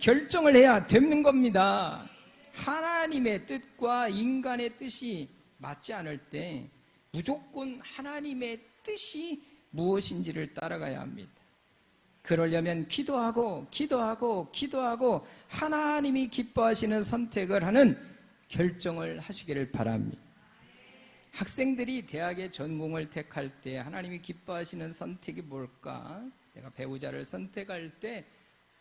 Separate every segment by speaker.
Speaker 1: 결정을 해야 되는 겁니다. 하나님의 뜻과 인간의 뜻이 맞지 않을 때 무조건 하나님의 뜻이 무엇인지를 따라가야 합니다. 그러려면 기도하고 하나님이 기뻐하시는 선택을 하는 결정을 하시기를 바랍니다. 학생들이 대학의 전공을 택할 때 하나님이 기뻐하시는 선택이 뭘까? 내가 배우자를 선택할 때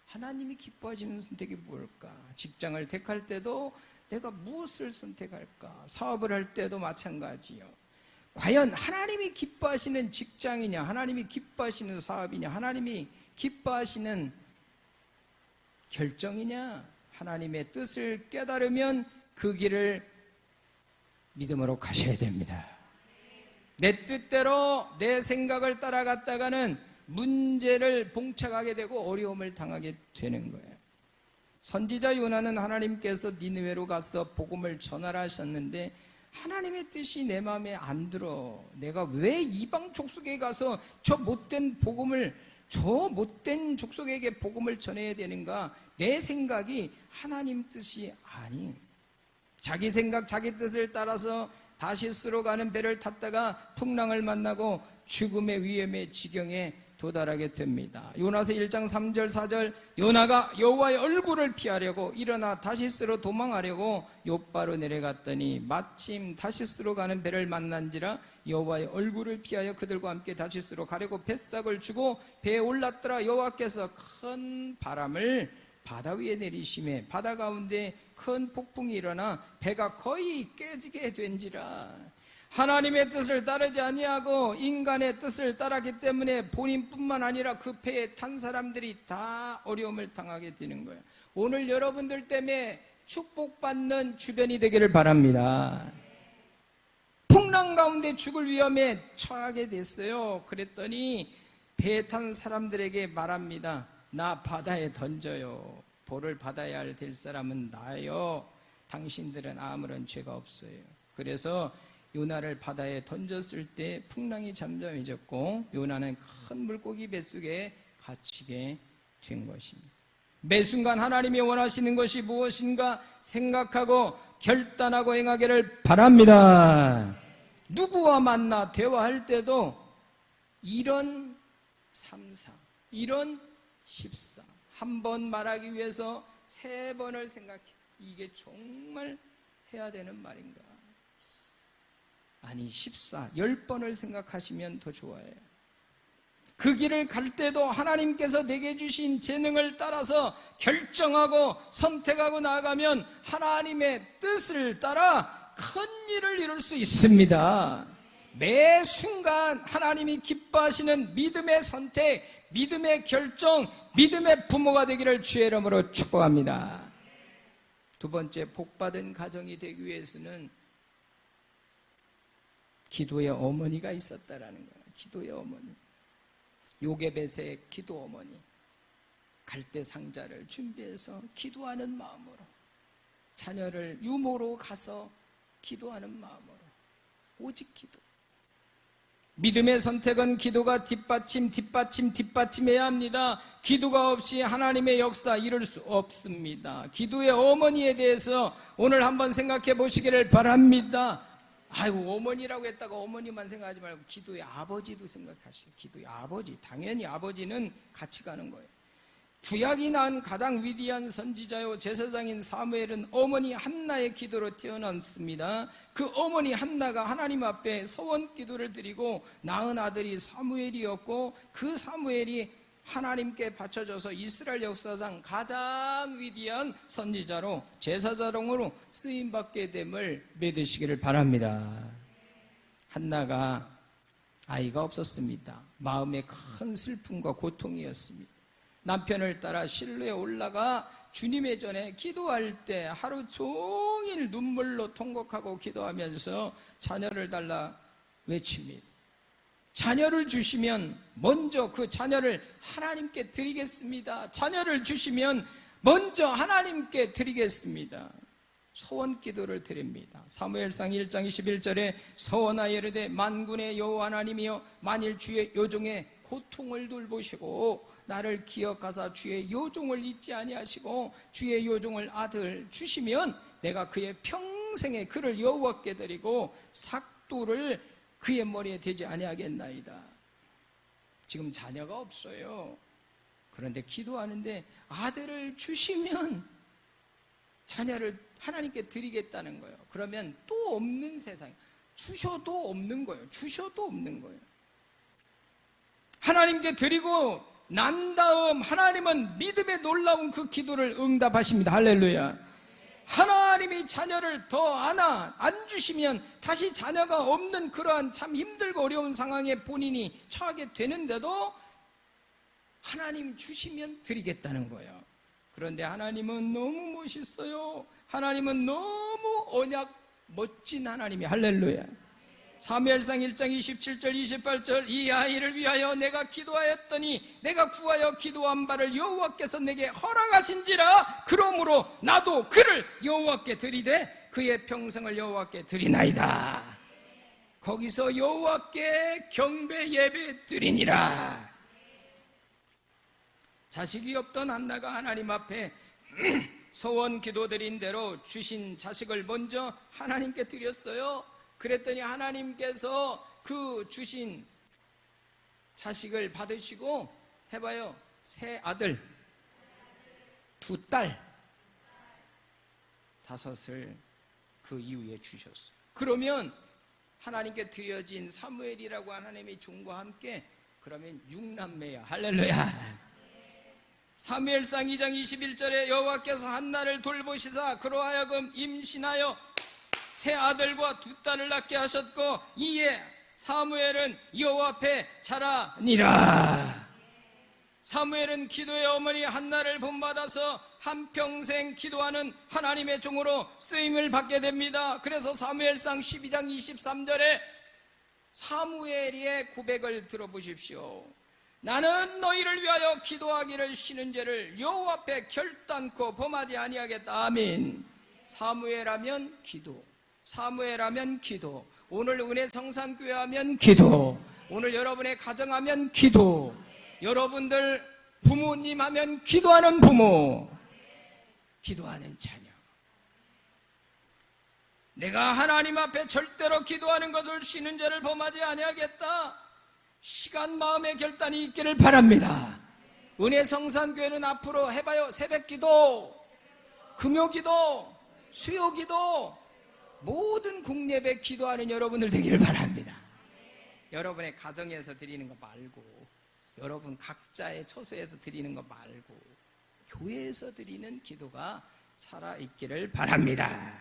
Speaker 1: 하나님이 기뻐하시는 선택이 뭘까? 직장을 택할 때도 내가 무엇을 선택할까? 사업을 할 때도 마찬가지요. 과연 하나님이 기뻐하시는 직장이냐, 하나님이 기뻐하시는 사업이냐, 하나님이 기뻐하시는 결정이냐, 하나님의 뜻을 깨달으면 그 길을 믿음으로 가셔야 됩니다. 내 뜻대로 내 생각을 따라갔다가는 문제를 봉착하게 되고 어려움을 당하게 되는 거예요. 선지자 요나는 하나님께서 니느웨로 가서 복음을 전하라 하셨는데 하나님의 뜻이 내 마음에 안 들어. 내가 왜 이방 족속에 가서 저 못된 족속에게 복음을 전해야 되는가? 내 생각이 하나님 뜻이 아니에요. 자기 생각, 자기 뜻을 따라서 다시스로 가는 배를 탔다가 풍랑을 만나고 죽음의 위험의 지경에 도달하게 됩니다. 요나서 1장 3절 4절 요나가 여호와의 얼굴을 피하려고 일어나 다시스로 도망하려고 욥바로 내려갔더니 마침 다시스로 가는 배를 만난지라 여호와의 얼굴을 피하여 그들과 함께 다시스로 가려고 뱃삭을 주고 배에 올랐더라. 여호와께서 큰 바람을 바다 위에 내리심에 바다 가운데 큰 폭풍이 일어나 배가 거의 깨지게 된지라. 하나님의 뜻을 따르지 아니하고 인간의 뜻을 따랐기 때문에 본인뿐만 아니라 그 배에 탄 사람들이 다 어려움을 당하게 되는 거예요. 오늘 여러분들 때문에 축복받는 주변이 되기를 바랍니다. 풍랑 가운데 죽을 위험에 처하게 됐어요. 그랬더니 배에 탄 사람들에게 말합니다. 나 바다에 던져요. 벌을 받아야 될 사람은 나요. 당신들은 아무런 죄가 없어요. 그래서 요나를 바다에 던졌을 때 풍랑이 잠잠해졌고 요나는 큰 물고기 뱃속에 갇히게 된 것입니다. 매 순간 하나님이 원하시는 것이 무엇인가 생각하고 결단하고 행하기를 바랍니다. 누구와 만나 대화할 때도 이런 3사, 이런 14, 한 번 말하기 위해서 3번을 생각해. 이게 정말 해야 되는 말인가? 아니 14, 10번을 생각하시면 더 좋아요. 그 길을 갈 때도 하나님께서 내게 주신 재능을 따라서 결정하고 선택하고 나아가면 하나님의 뜻을 따라 큰 일을 이룰 수 있습니다. 매 순간 하나님이 기뻐하시는 믿음의 선택, 믿음의 결정, 믿음의 부모가 되기를 주의 이름으로 축복합니다. 두 번째, 복받은 가정이 되기 위해서는 기도의 어머니가 있었다라는 거예요. 기도의 어머니. 요게벳의 기도 어머니. 갈대 상자를 준비해서 기도하는 마음으로, 자녀를 유모로 가서 기도하는 마음으로, 오직 기도. 믿음의 선택은 기도가 뒷받침해야 합니다. 기도가 없이 하나님의 역사 이룰 수 없습니다. 기도의 어머니에 대해서 오늘 한번 생각해 보시기를 바랍니다. 아이고, 어머니라고 했다가 어머니만 생각하지 말고 기도의 아버지도 생각하시고. 기도의 아버지, 당연히 아버지는 같이 가는 거예요. 구약이 낳은 가장 위대한 선지자요 제사장인 사무엘은 어머니 한나의 기도로 태어났습니다. 그 어머니 한나가 하나님 앞에 소원 기도를 드리고 낳은 아들이 사무엘이었고, 그 사무엘이 하나님께 바쳐져서 이스라엘 역사상 가장 위대한 선지자로, 제사장으로 쓰임받게 됨을 믿으시기를 바랍니다. 한나가 아이가 없었습니다. 마음에 큰 슬픔과 고통이었습니다. 남편을 따라 실로에 올라가 주님의 전에 기도할 때 하루 종일 눈물로 통곡하고 기도하면서 자녀를 달라 외칩니다. 자녀를 주시면 먼저 그 자녀를 하나님께 드리겠습니다. 자녀를 주시면 먼저 하나님께 드리겠습니다. 소원 기도를 드립니다. 사무엘상 1장 21절에 서원하여 이르되 만군의 여호와 하나님이여 만일 주의 요종의 고통을 돌보시고 나를 기억하사 주의 요종을 잊지 아니하시고 주의 요종을 아들 주시면 내가 그의 평생에 그를 여호와께 드리고 삭도를 그의 머리에 대지 아니하겠나이다. 지금 자녀가 없어요. 그런데 기도하는데 아들을 주시면 자녀를 하나님께 드리겠다는 거예요. 그러면 또 없는 세상, 주셔도 없는 거예요. 주셔도 없는 거예요. 하나님께 드리고 난 다음 하나님은 믿음의 놀라운 그 기도를 응답하십니다. 할렐루야. 하나님이 자녀를 더 안 주시면 다시 자녀가 없는 그러한 참 힘들고 어려운 상황에 본인이 처하게 되는데도 하나님 주시면 드리겠다는 거예요. 그런데 하나님은 너무 멋있어요. 하나님은 너무 언약 멋진 하나님이. 할렐루야. 사무엘상 1장 27절 28절 이 아이를 위하여 내가 기도하였더니 내가 구하여 기도한 바를 여호와께서 내게 허락하신지라. 그러므로 나도 그를 여호와께 드리되 그의 평생을 여호와께 드리나이다. 거기서 여호와께 경배 예배 드리니라. 자식이 없던 한나가 하나님 앞에 소원 기도드린 대로 주신 자식을 먼저 하나님께 드렸어요. 그랬더니 하나님께서 그 주신 자식을 받으시고 해봐요. 세 아들, 두 딸, 다섯을 그 이후에 주셨어요. 그러면 하나님께 드려진 사무엘이라고 하나님의 종과 함께 그러면 6남매야. 할렐루야. 사무엘상 2장 21절에 여호와께서 한나를 돌보시사 그로 하여금 임신하여 세 아들과 두 딸을 낳게 하셨고 이에 사무엘은 여호와 앞에 자라니라. 사무엘은 기도의 어머니 한나를 본받아서 한평생 기도하는 하나님의 종으로 쓰임을 받게 됩니다. 그래서 사무엘상 12장 23절에 사무엘의 고백을 들어보십시오. 나는 너희를 위하여 기도하기를 쉬는 죄를 여호와 앞에 결단코 범하지 아니하겠다. 아멘. 사무엘하면 기도, 사무엘하면 기도, 오늘 은혜 성산교회 하면 기도, 오늘 여러분의 가정하면 기도, 여러분들 부모님 하면 기도하는 부모, 기도하는 자녀. 내가 하나님 앞에 절대로 기도하는 것을 쉬는 죄를 범하지 아니하겠다. 시간 마음의 결단이 있기를 바랍니다. 은혜 성산교회는 앞으로 해봐요. 새벽기도, 금요기도, 수요기도, 모든 공예배 기도하는 여러분들 되기를 바랍니다. 여러분의 가정에서 드리는 거 말고, 여러분 각자의 처소에서 드리는 거 말고 교회에서 드리는 기도가 살아있기를 바랍니다.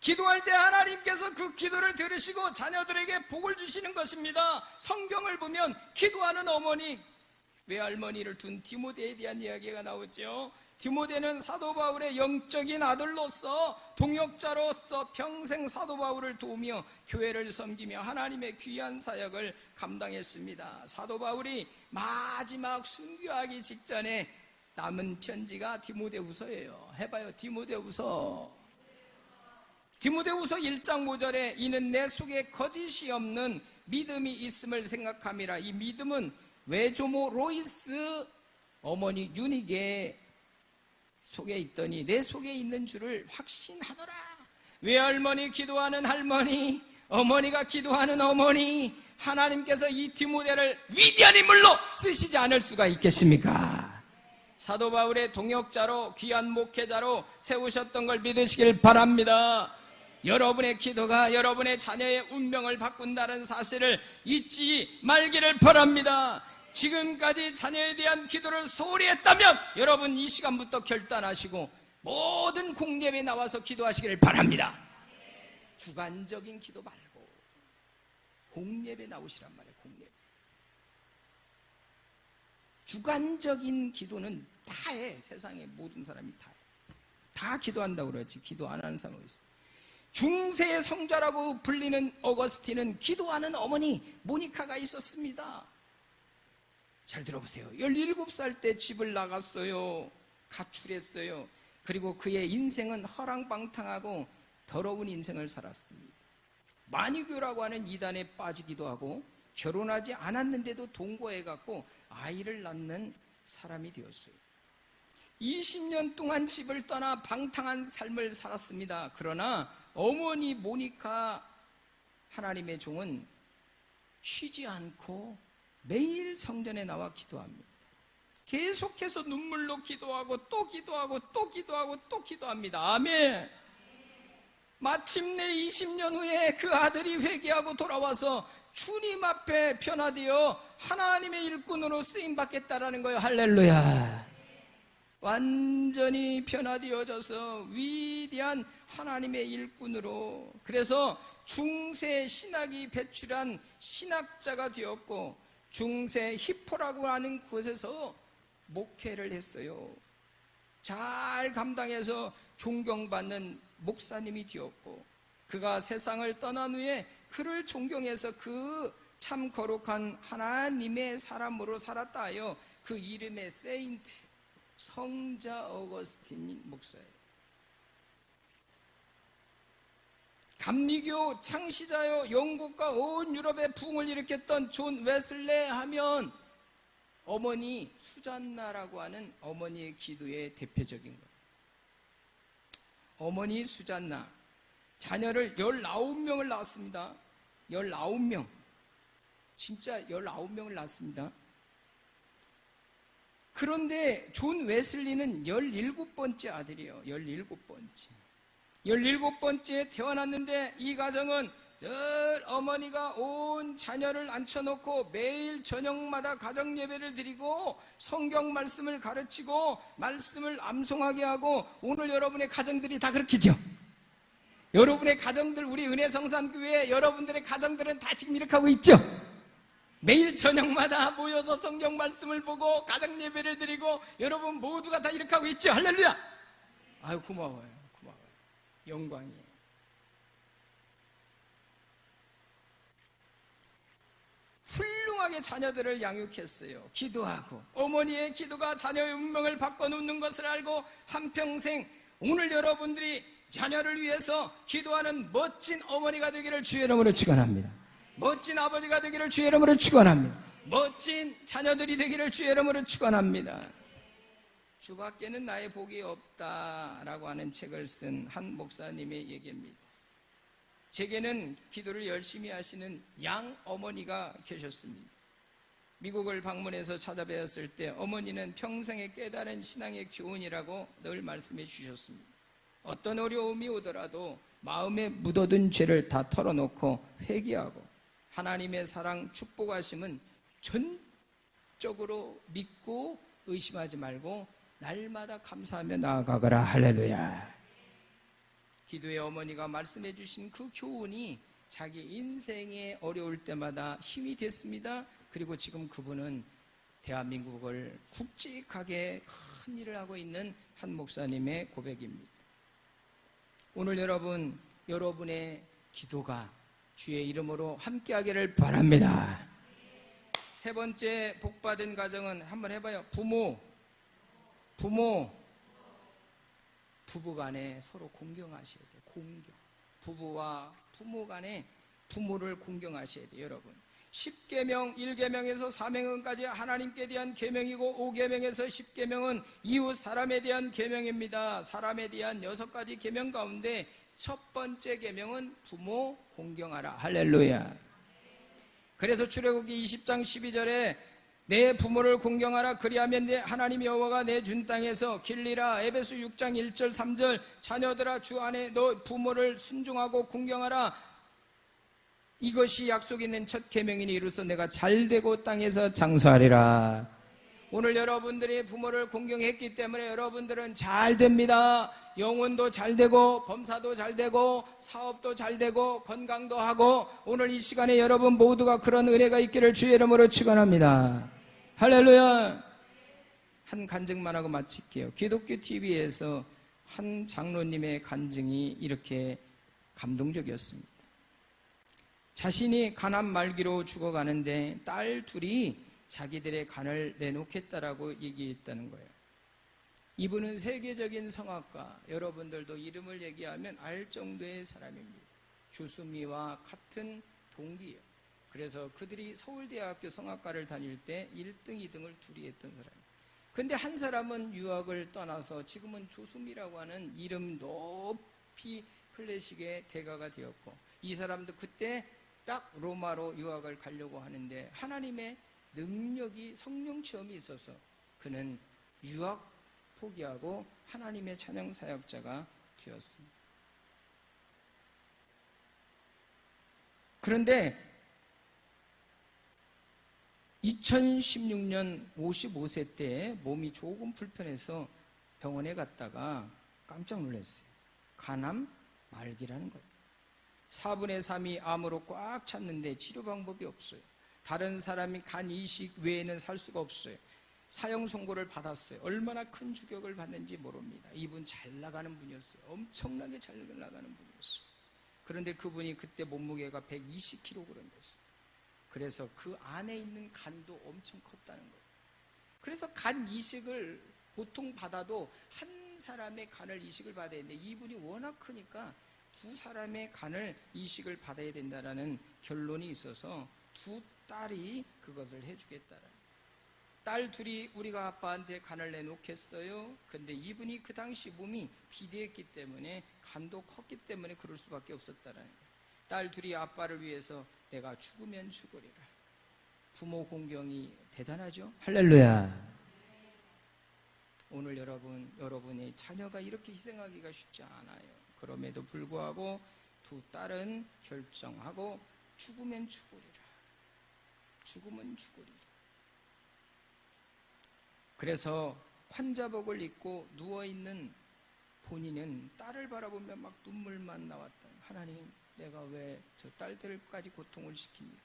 Speaker 1: 기도할 때 하나님께서 그 기도를 들으시고 자녀들에게 복을 주시는 것입니다. 성경을 보면 기도하는 어머니, 외할머니를 둔 디모데에 대한 이야기가 나오죠. 디모데는 사도 바울의 영적인 아들로서 동역자로서 평생 사도 바울을 도우며 교회를 섬기며 하나님의 귀한 사역을 감당했습니다. 사도 바울이 마지막 순교하기 직전에 남은 편지가 디모데후서예요. 해봐요. 디모데후서. 디모데후서 1장 5절에 이는 내 속에 거짓이 없는 믿음이 있음을 생각함이라. 이 믿음은 외조모 로이스 어머니 유닉의 속에 있더니 내 속에 있는 줄을 확신하노라. 외할머니 기도하는 할머니, 어머니가 기도하는 어머니, 하나님께서 이 디모데를 위대한 인물로 쓰시지 않을 수가 있겠습니까? 사도 바울의 동역자로 귀한 목회자로 세우셨던 걸 믿으시길 바랍니다. 여러분의 기도가 여러분의 자녀의 운명을 바꾼다는 사실을 잊지 말기를 바랍니다. 지금까지 자녀에 대한 기도를 소홀히 했다면 여러분 이 시간부터 결단하시고 모든 공예배에 나와서 기도하시기를 바랍니다. 주관적인 기도 말고 공예배 나오시란 말이에요. 공예배. 주관적인 기도는 다 해. 세상의 모든 사람이 다 해. 다 기도한다고 그러지. 기도 안 하는 사람이 있어요. 중세의 성자라고 불리는 어거스틴은 기도하는 어머니 모니카가 있었습니다. 잘 들어보세요. 17살 때 집을 나갔어요. 가출했어요. 그리고 그의 인생은 허랑방탕하고 더러운 인생을 살았습니다. 마니교라고 하는 이단에 빠지기도 하고 결혼하지 않았는데도 동거해갖고 아이를 낳는 사람이 되었어요. 20년 동안 집을 떠나 방탕한 삶을 살았습니다. 그러나 어머니 모니카 하나님의 종은 쉬지 않고 매일 성전에 나와 기도합니다. 계속해서 눈물로 기도하고 또 기도하고 또 기도하고 또 기도합니다. 아멘. 마침내 20년 후에 그 아들이 회개하고 돌아와서 주님 앞에 변화되어 하나님의 일꾼으로 쓰임받겠다라는 거예요. 할렐루야. 완전히 변화되어져서 위대한 하나님의 일꾼으로, 그래서 중세 신학이 배출한 신학자가 되었고 중세 히포라고 하는 곳에서 목회를 했어요. 잘 감당해서 존경받는 목사님이 되었고, 그가 세상을 떠난 후에 그를 존경해서 그 참 거룩한 하나님의 사람으로 살았다 하여 그 이름의 세인트 성자 어거스틴 목사예요. 감리교 창시자요, 영국과 온 유럽의 부흥을 일으켰던 존 웨슬레 하면 어머니 수잔나라고 하는 어머니의 기도의 대표적인 거예요. 어머니 수잔나, 자녀를 19명을 낳았습니다. 19명, 진짜 19명을 낳았습니다. 그런데 존 웨슬리는 17번째 아들이에요. 17번째 태어났는데 이 가정은 늘 어머니가 온 자녀를 앉혀놓고 매일 저녁마다 가정 예배를 드리고 성경 말씀을 가르치고 말씀을 암송하게 하고, 오늘 여러분의 가정들이 다 그렇겠죠? 여러분의 가정들, 우리 은혜성산교회 여러분들의 가정들은 다 지금 이렇게 하고 있죠? 매일 저녁마다 모여서 성경 말씀을 보고 가정 예배를 드리고 여러분 모두가 다 이렇게 하고 있죠? 할렐루야! 아유, 고마워요. 영광이에요. 훌륭하게 자녀들을 양육했어요. 기도하고 어머니의 기도가 자녀의 운명을 바꿔놓는 것을 알고 한평생 오늘 여러분들이 자녀를 위해서 기도하는 멋진 어머니가 되기를 주의 이름으로 축원합니다. 멋진 아버지가 되기를 주의 이름으로 축원합니다. 멋진 자녀들이 되기를 주의 이름으로 축원합니다. 주밖에는 나의 복이 없다라고 하는 책을 쓴 한 목사님의 얘기입니다. 제게는 기도를 열심히 하시는 양 어머니가 계셨습니다. 미국을 방문해서 찾아뵈었을 때 어머니는 평생의 깨달은 신앙의 교훈이라고 늘 말씀해 주셨습니다. 어떤 어려움이 오더라도 마음에 묻어둔 죄를 다 털어놓고 회개하고 하나님의 사랑, 축복하심은 전적으로 믿고 의심하지 말고 날마다 감사하며 나아가거라. 할렐루야. 기도의 어머니가 말씀해 주신 그 교훈이 자기 인생에 어려울 때마다 힘이 됐습니다. 그리고 지금 그분은 대한민국을 굵직하게 큰 일을 하고 있는 한 목사님의 고백입니다. 오늘 여러분의 기도가 주의 이름으로 함께하기를 바랍니다. 세 번째 복받은 가정은 한번 해봐요. 부부간에 서로 공경하셔야 돼요. 부부와 부모 간에 부모를 공경하셔야 돼요. 여러분, 10계명, 1계명에서 4계명까지 하나님께 대한 계명이고 5계명에서 10계명은 이웃 사람에 대한 계명입니다. 사람에 대한 6가지 계명 가운데 첫 번째 계명은 부모 공경하라. 할렐루야. 그래서 출애굽기 20장 12절에 내 부모를 공경하라. 그리하면 내 하나님 여호와가 내 준 땅에서 길리라. 에베소 6장 1절 3절 자녀들아 주 안에 너 부모를 순종하고 공경하라. 이것이 약속 있는 첫 계명이니 이로써 내가 잘되고 땅에서 장수하리라. 오늘 여러분들이 부모를 공경했기 때문에 여러분들은 잘됩니다. 영혼도 잘되고 범사도 잘되고 사업도 잘되고 건강도 하고, 오늘 이 시간에 여러분 모두가 그런 은혜가 있기를 주의 이름으로 축원합니다. 할렐루야. 한 간증만 하고 마칠게요. 기독교 TV에서 한 장로님의 간증이 이렇게 감동적이었습니다. 자신이 가난 말기로 죽어가는데 딸 둘이 자기들의 간을 내놓겠다라고 얘기했다는 거예요. 이분은 세계적인 성악가, 여러분들도 이름을 얘기하면 알 정도의 사람입니다. 주수미와 같은 동기예요. 그래서 그들이 서울대학교 성악과를 다닐 때 1등, 2등을 둘이 했던 사람이에요. 근데 한 사람은 유학을 떠나서 지금은 조수미라고 하는 이름 높이 클래식의 대가가 되었고, 이 사람도 그때 딱 로마로 유학을 가려고 하는데 하나님의 능력이, 성령 체험이 있어서 그는 유학 포기하고 하나님의 찬양 사역자가 되었습니다. 그런데 2016년 55세 때 몸이 조금 불편해서 병원에 갔다가 깜짝 놀랐어요. 간암 말기라는 거예요. 4분의 3이 암으로 꽉 찼는데 치료 방법이 없어요. 다른 사람이 간 이식 외에는 살 수가 없어요. 사형 선고를 받았어요. 얼마나 큰 주격을 받는지 모릅니다. 이분 잘 나가는 분이었어요. 엄청나게 잘 나가는 분이었어요. 그런데 그분이 그때 몸무게가 120kg이었어요. 그래서 그 안에 있는 간도 엄청 컸다는 거예요. 그래서 간 이식을 보통 받아도 한 사람의 간을 이식을 받아야 되는데 이분이 워낙 크니까 두 사람의 간을 이식을 받아야 된다는 결론이 있어서 두 딸이 그것을 해주겠다라는 거예요. 딸 둘이 우리가 아빠한테 간을 내놓겠어요. 근데 이분이 그 당시 몸이 비대했기 때문에 간도 컸기 때문에 그럴 수밖에 없었다라는 거예요. 딸 둘이 아빠를 위해서 내가 죽으면 죽으리라. 부모 공경이 대단하죠? 할렐루야. 오늘 여러분의 자녀가 이렇게 희생하기가 쉽지 않아요. 그럼에도 불구하고 두 딸은 결정하고 죽으면 죽으리라. 죽으면 죽으리라. 그래서 환자복을 입고 누워있는 본인은 딸을 바라보며 막 눈물만 나왔다. 하나님, 내가 왜 저 딸들까지 고통을 시킵니까?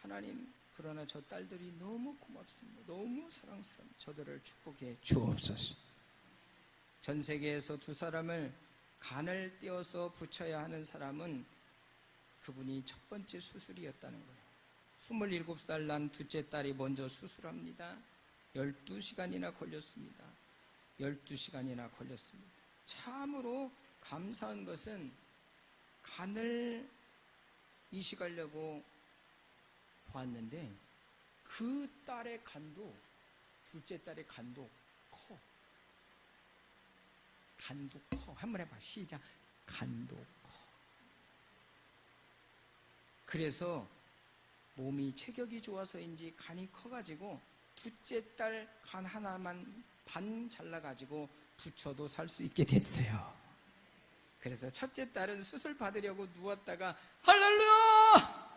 Speaker 1: 하나님, 그러나 저 딸들이 너무 고맙습니다. 너무 사랑스럽습니다. 저들을 축복해 주옵소서. 전 세계에서 두 사람을 간을 떼어서 붙여야 하는 사람은 그분이 첫 번째 수술이었다는 거예요. 27살 난 둘째 딸이 먼저 수술합니다. 12시간이나 걸렸습니다. 12시간이나 걸렸습니다. 참으로 감사한 것은 간을 이식하려고 보았는데 그 딸의 간도, 둘째 딸의 간도 커. 간도 커. 한번 해봐. 시작. 간도 커. 그래서 몸이 체격이 좋아서인지 간이 커가지고 둘째 딸 간 하나만 반 잘라가지고 붙여도 살 수 있게 됐어요. 그래서 첫째 딸은 수술 받으려고 누웠다가 할렐루야!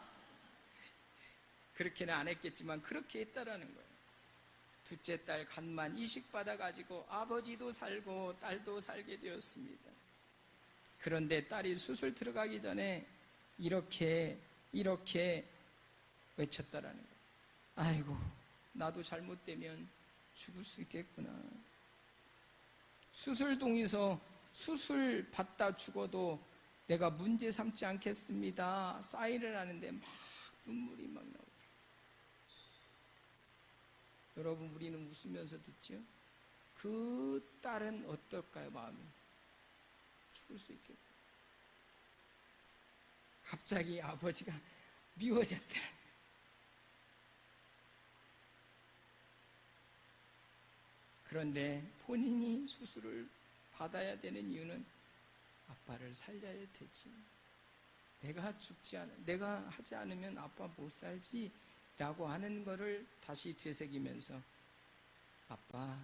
Speaker 1: 그렇게는 안 했겠지만 그렇게 했다라는 거예요. 둘째 딸 간만 이식받아가지고 아버지도 살고 딸도 살게 되었습니다. 그런데 딸이 수술 들어가기 전에 이렇게 외쳤다라는 거예요. 아이고, 나도 잘못되면 죽을 수 있겠구나. 수술동에서 수술 받다 죽어도 내가 문제 삼지 않겠습니다. 사인을 하는데 막 눈물이 막 나오고. 여러분, 우리는 웃으면서 듣죠? 그 딸은 어떨까요, 마음이? 죽을 수 있겠다. 갑자기 아버지가 미워졌다. 그런데 본인이 수술을 받아야 되는 이유는 아빠를 살려야 되지. 내가 하지 않으면 아빠 못 살지 라고 하는 거를 다시 되새기면서 아빠,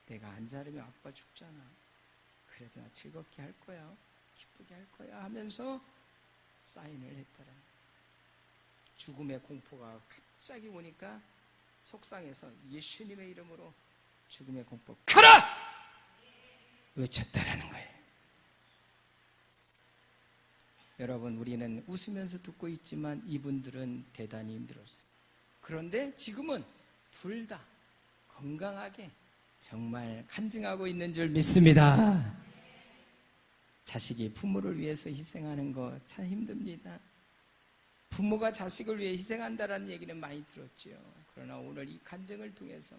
Speaker 1: 내가 안 자르면 아빠 죽잖아. 그래도 나 즐겁게 할 거야. 기쁘게 할 거야 하면서 사인을 했더라. 죽음의 공포가 갑자기 오니까 속상해서 예수님의 이름으로 죽음의 공포 가라! 외쳤다라는 거예요. 여러분, 우리는 웃으면서 듣고 있지만 이분들은 대단히 힘들었어요. 그런데 지금은 둘 다 건강하게 정말 간증하고 있는 줄 믿습니다. 자식이 부모를 위해서 희생하는 거 참 힘듭니다. 부모가 자식을 위해 희생한다라는 얘기는 많이 들었죠. 그러나 오늘 이 간증을 통해서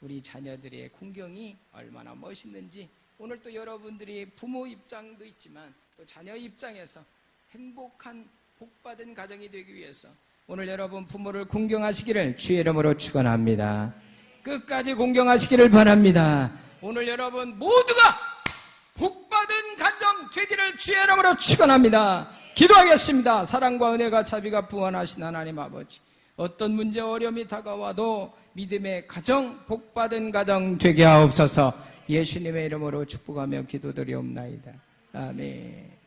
Speaker 1: 우리 자녀들의 공경이 얼마나 멋있는지, 오늘 또 여러분들이 부모 입장도 있지만 또 자녀 입장에서 행복한 복받은 가정이 되기 위해서 오늘 여러분 부모를 공경하시기를 주의 이름으로 축원합니다. 끝까지 공경하시기를 바랍니다. 오늘 여러분 모두가 복받은 가정 되기를 주의 이름으로 축원합니다. 기도하겠습니다. 사랑과 은혜가 자비가 부원하신 하나님 아버지, 어떤 문제 어려움이 다가와도 믿음의 가정, 복받은 가정 되게 하옵소서. 예수님의 이름으로 축복하며 기도드리옵나이다. 아멘.